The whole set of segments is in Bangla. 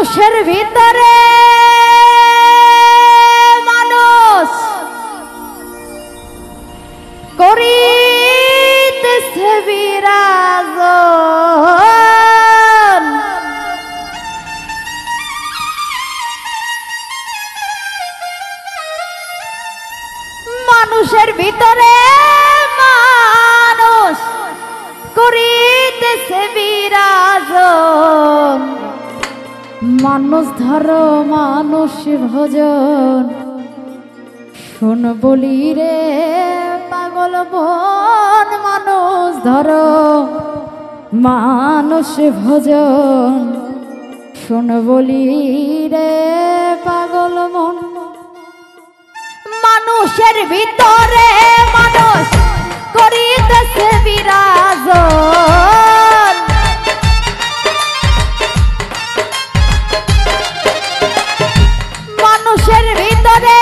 মানুষের ভিতরে মানুষ করিতেছে বিরাজন, মানুষের ভিতরে মানুষ করিতেছে বিরাজন। মানুষ ধরো মানুষ ভজন, শোন বলি রে পাগল মন। মানুষ ধরো মানুষ ভজন, শোন বলি রে পাগল মন। মানুষের ভিতরে মানুষ করিতেছে বিরাজন, মানুষের ভিতরে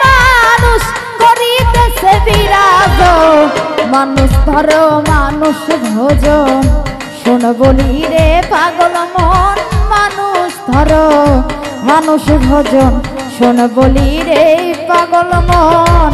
মানুষ করিতেছে বিরাজন। মানুষ ধরো মানুষ ভজন, শোন বলি রে পাগল মন। মানুষ ধরো মানুষ ভজন, শোন বলি রে পাগল মন।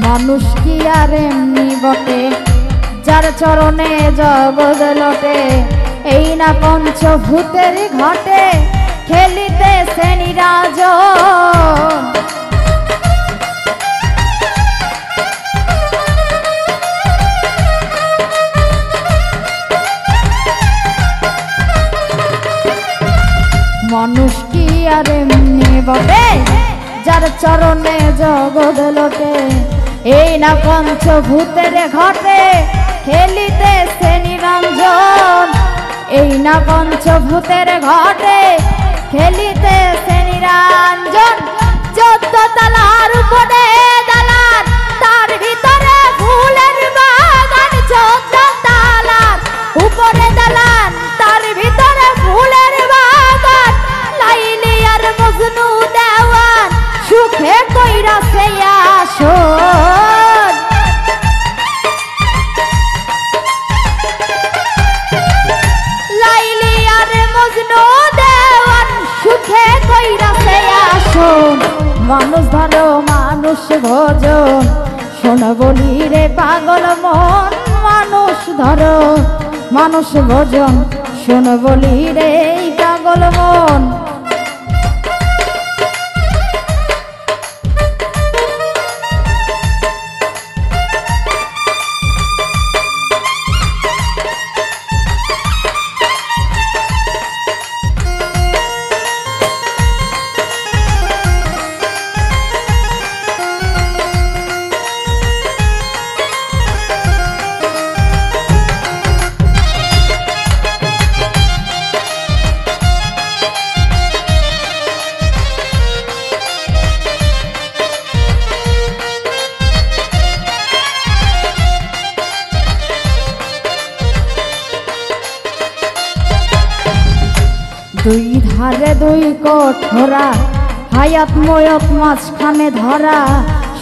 মানুষ কি আর এমনি বটে, যার চরণে জগৎ লটে। এই না পঞ্চভূতের ঘটে, খেলিতেছে নিরাজন। মানুষ কি আর এমনি বটে, যার চরণে জগৎ লটে। এই না পঞ্চভূতের ঘটে, খেলিতেছে নিরঞ্জন। এই না পঞ্চভূতের ঘটে, খেলিতেছে নিরঞ্জন। 14 তলার উপরে দালান, তার ভিতরে ফুলের বাগান। 14 তলার উপরে দালান, তার ভিতরে ফুলের বাগান। লাইলি আর মজনু দেওয়ান, সুখে কইরাছে আসন। লাইলি আর মজনু দেওয়ান, সুখে কইরাছে আসন। মানুষ ধরো মানুষ ভজন, শোন বলি রে পাগল মন। মানুষ ধরো মানুষ ভজন, শোন বলি রে পাগল মন। দুই ধারে দুই কঠোরা, হায়াত ময়ত মাঝখানে ধরা।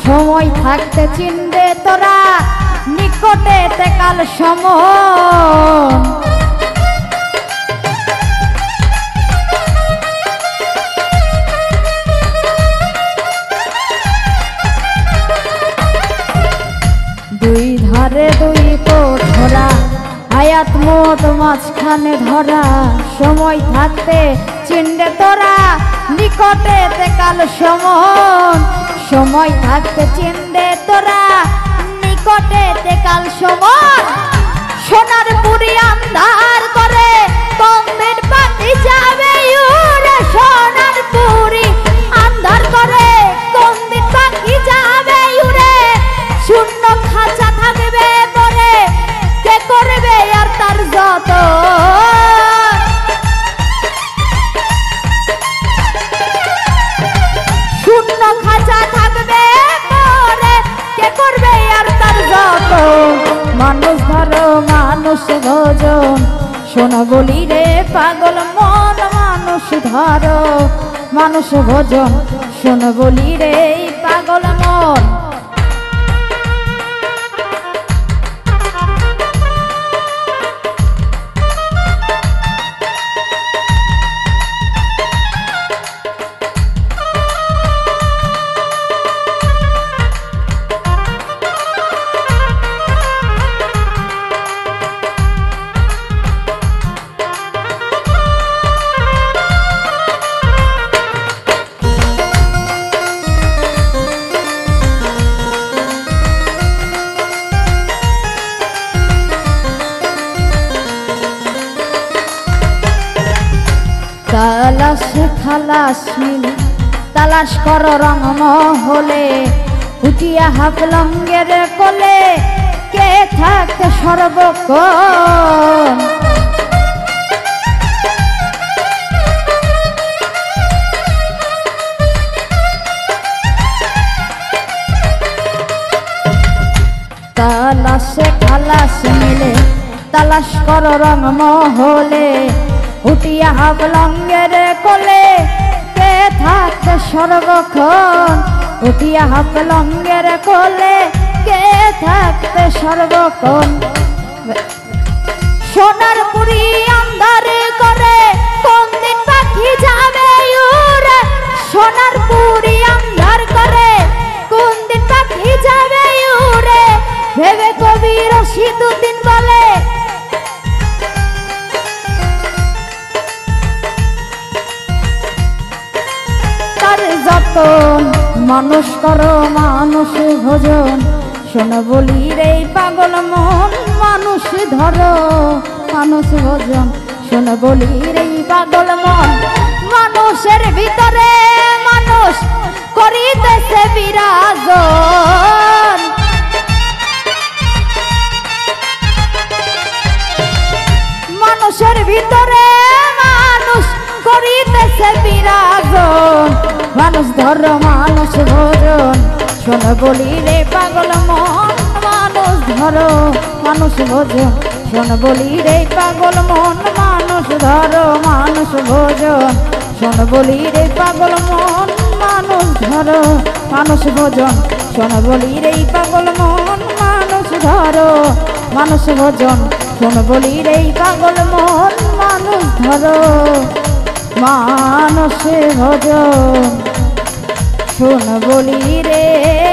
সময় থাকতে চিনবে তোরা, নিকটে তে কাল সমন। দুই ধারে দুই কঠোরা, হায়াত মত মাঝখানে ধরা। সময় থাকতে চিনবে তোরা, নিকটে তে কাল সমন। সময় থাকতে চিনবে তোরা, নিকটে তে কাল সমন। সোনার পুরি আন্ধার করে, কোন দিন পাতি যাবে শূন্য খাঁচা থাকবে পরে কে করবে আর তার যত শূন্য খাঁচা থাকবে পরে কে করবে আর তার যত মানুষ ধরো মানুষ ভোজন শোনো বলি রে পাগল মন মানুষ ধরো মানুষ ভোজন শোনো বলি রে পাগল মন তালাশ খালাস মিলে তালাশ কর রং মহলে উঠিয়া হাফলঙ্গের কোলে কে থাকে সর্বক্ষণ তালাশে খালাস মিলে তালাশ কর রং মহলে উঠিয়া হাফলঙ্গের কোলে কে থাকে সর্বক্ষণ উঠিয়া হাফলঙ্গের কোলে কে থাকতে সর্বক্ষণ সোনার পুরি আন্ধার করে কোন দিন পাখি যাবে উড়ে সোনার পুরি আন্ধার করে কোন দিন পাখি যাবে উড়ে ভেবে কবি রশিদুদ্দিন বলে যতন মানুষ করো মানুষ ভোজন শোনো বলি রে পাগল মন মানুষ ধরো মানুষ ভোজন শোনো বলি রে পাগল মন মানুষের ভিতরে মানুষ করিতেছে বিরাজন মানুষের ভিতরে মানুষ করিতেছে বিরাজন মানুষ ধরো মানুষ ভোজন শোনো বলি রে পাগল মন মানুষ ধরো মানুষ ভোজন শোনো বলি রে পাগল মন মানুষ ধরো মানুষ ভোজন শোনো বলি রে পাগল মন মানুষ ধরো মানুষ ভোজন শোনো বলি রে পাগল মন মানুষ ধরো মানুষ ভোজন শোনো বলি রে পাগল মন মানুষ ধরো মানুষ ভোজন শোন বলি রে